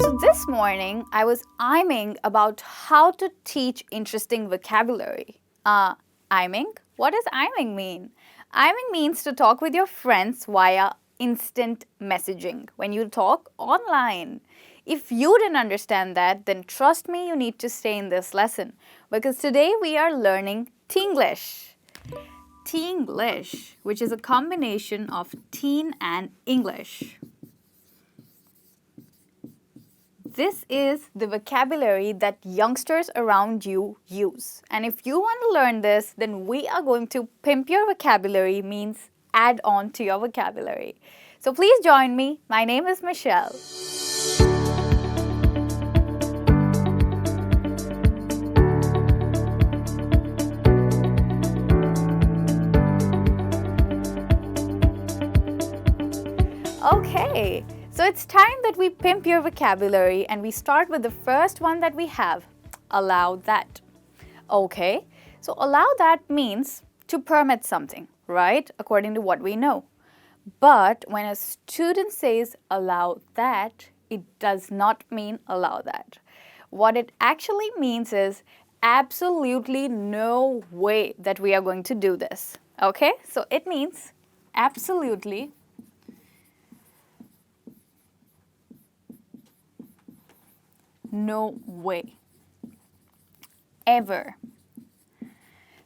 So this morning, I was iming about how to teach interesting vocabulary. Iming? What does iming mean? Iming means to talk with your friends via instant messaging, when you talk online. If you didn't understand that, then trust me, you need to stay in this lesson, because today we are learning Tinglish. Tinglish, which is a combination of teen and English. This is the vocabulary that youngsters around you use. And if you want to learn this, then we are going to pimp your vocabulary, means add on to your vocabulary. So please join me. My name is Michelle. Okay. So it's time that we pimp your vocabulary, and we start with the first one that we have, allow that. Okay, so allow that means to permit something, right? According to what we know. But when a student says allow that, it does not mean allow that. What it actually means is absolutely no way that we are going to do this. Okay, so it means absolutely no way. Ever.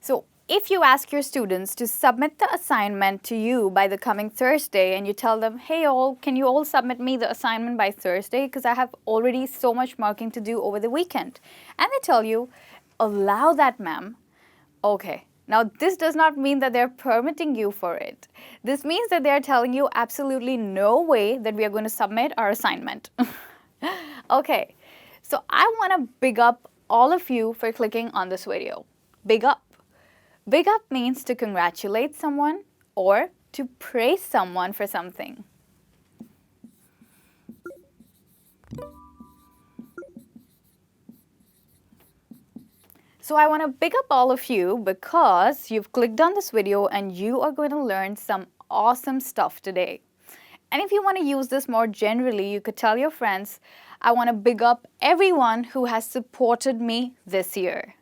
So if you ask your students to submit the assignment to you by the coming Thursday, and you tell them, hey all, can you all submit me the assignment by Thursday, because I have already so much marking to do over the weekend. And they tell you, allow that, ma'am. Okay. Now, this does not mean that they're permitting you for it. This means that they're telling you absolutely no way that we are going to submit our assignment. Okay. So I want to big up all of you for clicking on this video. Big up. Big up means to congratulate someone or to praise someone for something. So I want to big up all of you because you've clicked on this video and you are going to learn some awesome stuff today. And if you want to use this more generally, you could tell your friends, I want to big up everyone who has supported me this year.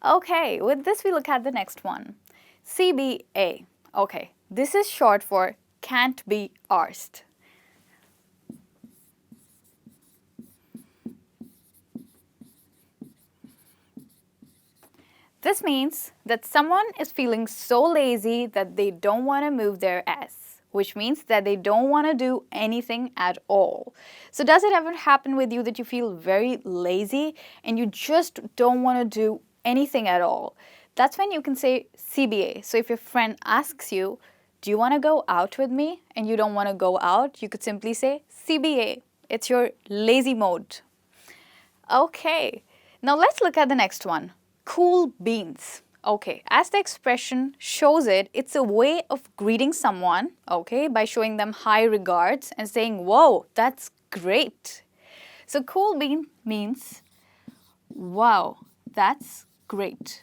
Okay, with this we look at the next one. CBA. Okay, this is short for can't be arsed. This means that someone is feeling so lazy that they don't want to move their ass, which means that they don't want to do anything at all. So does it ever happen with you that you feel very lazy and you just don't want to do anything at all? That's when you can say CBA. So if your friend asks you, do you want to go out with me? And you don't want to go out, you could simply say CBA. It's your lazy mode. Okay, now let's look at the next one. Cool beans. Okay, as the expression shows it, it's a way of greeting someone, okay, by showing them high regards and saying, whoa, that's great. So cool bean means, wow, that's great.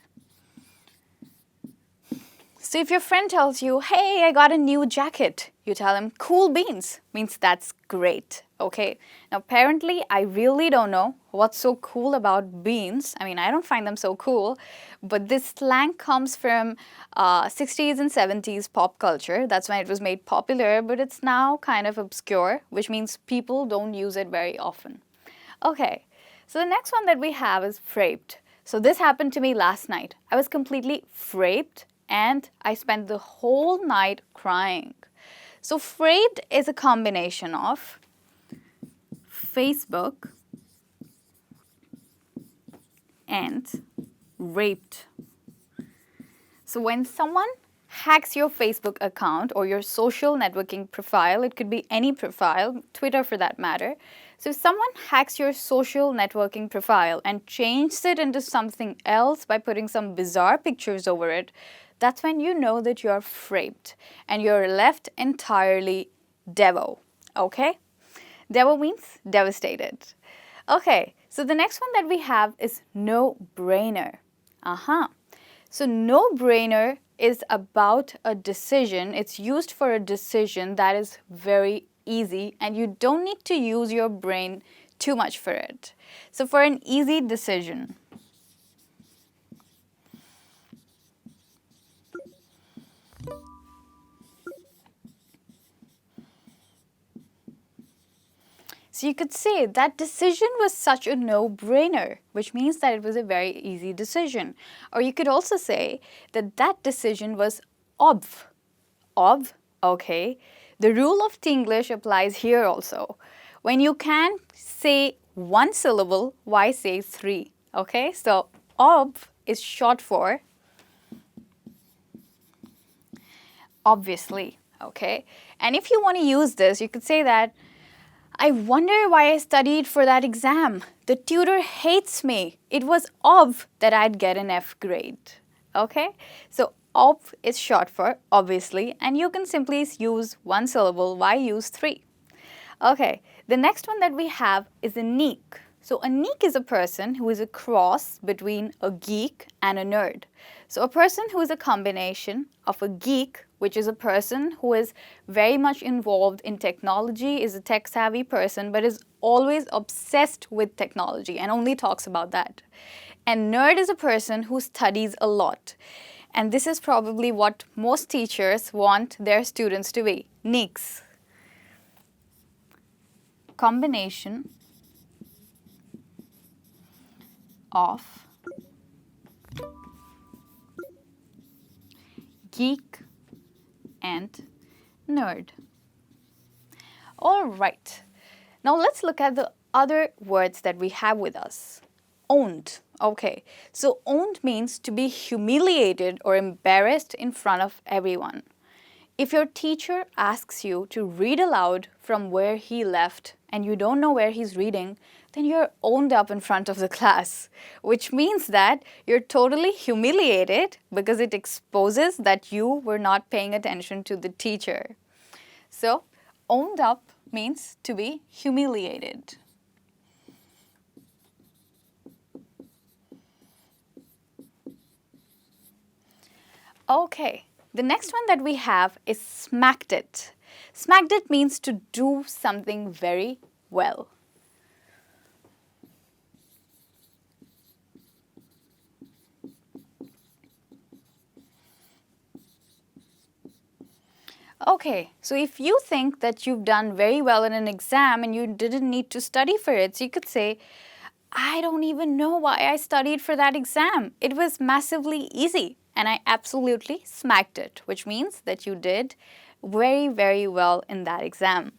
So if your friend tells you, hey, I got a new jacket, you tell him, cool beans, means that's great, okay? Now, apparently, I really don't know what's so cool about beans. I mean, I don't find them so cool, but this slang comes from 60s and 70s pop culture. That's when it was made popular, but it's now kind of obscure, which means people don't use it very often. Okay, so the next one that we have is frapped. So this happened to me last night. I was completely frapped and I spent the whole night crying. So frapped is a combination of Facebook and raped. So when someone hacks your Facebook account or your social networking profile, it could be any profile, Twitter for that matter. So if someone hacks your social networking profile and changes it into something else by putting some bizarre pictures over it, that's when you know that you're frapped and you're left entirely devo, okay? Devo means devastated. Okay, so the next one that we have is no-brainer. So no-brainer is about a decision. It's used for a decision that is very easy and you don't need to use your brain too much for it. So for an easy decision. So you could say that decision was such a no-brainer, which means that it was a very easy decision. Or you could also say that that decision was obv. Obv, okay. The rule of English applies here also. When you can say one syllable, why say three? Okay, so obv is short for obviously, okay. And if you want to use this, you could say that I wonder why I studied for that exam. The tutor hates me. It was obv that I'd get an F grade. Okay? So obv is short for obviously, and you can simply use one syllable. Why use three? Okay, the next one that we have is a neek. So a neek is a person who is a cross between a geek and a nerd. So a person who is a combination of a geek, which is a person who is very much involved in technology, is a tech-savvy person, but is always obsessed with technology and only talks about that. And nerd is a person who studies a lot. And this is probably what most teachers want their students to be, neeks. Combination of geek and nerd. All right. Now let's look at the other words that we have with us. Owned. Okay. So owned means to be humiliated or embarrassed in front of everyone. If your teacher asks you to read aloud from where he left and you don't know where he's reading, then you're owned up in front of the class, which means that you're totally humiliated because it exposes that you were not paying attention to the teacher. So, owned up means to be humiliated. Okay. The next one that we have is smacked it. Smacked it means to do something very well. Okay, so if you think that you've done very well in an exam and you didn't need to study for it, so you could say, I don't even know why I studied for that exam. It was massively easy. And I absolutely smacked it, which means that you did very, very well in that exam.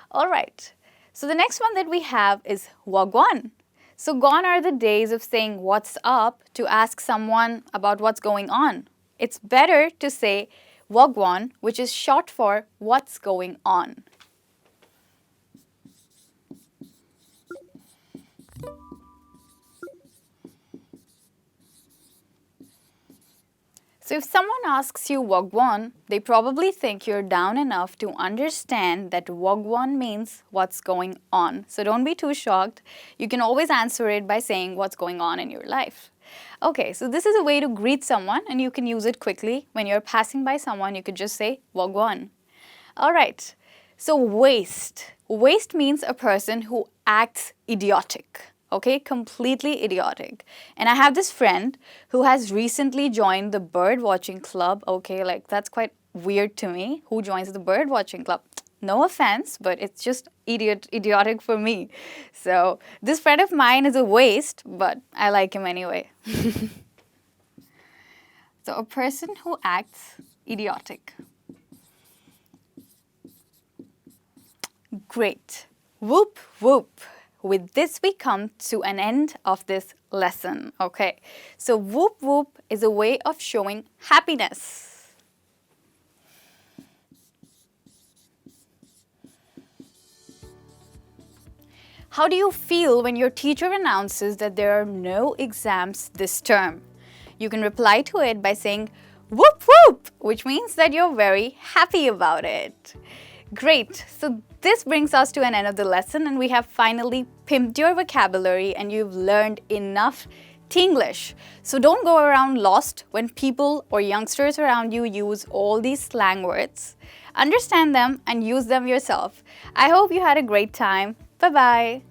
All right, so the next one that we have is wagwan. So gone are the days of saying what's up to ask someone about what's going on. It's better to say wagwan, which is short for what's going on. So if someone asks you wagwan, they probably think you're down enough to understand that wagwan means what's going on. So don't be too shocked. You can always answer it by saying what's going on in your life. Okay, so this is a way to greet someone and you can use it quickly. When you're passing by someone, you could just say wagwan. All right, so waste. Waste means a person who acts idiotic. Okay, completely idiotic. And I have this friend who has recently joined the bird watching club. Okay, like that's quite weird to me. Who joins the bird watching club? No offense, but it's just idiotic for me. So this friend of mine is a waste, but I like him anyway. So a person who acts idiotic. Great. Whoop, whoop. With this, we come to an end of this lesson, okay? So whoop whoop is a way of showing happiness. How do you feel when your teacher announces that there are no exams this term? You can reply to it by saying whoop whoop, which means that you're very happy about it. Great, so this brings us to an end of the lesson and we have finally pimped your vocabulary and you've learned enough English. So don't go around lost when people or youngsters around you use all these slang words. Understand them and use them yourself. I hope you had a great time. Bye-bye.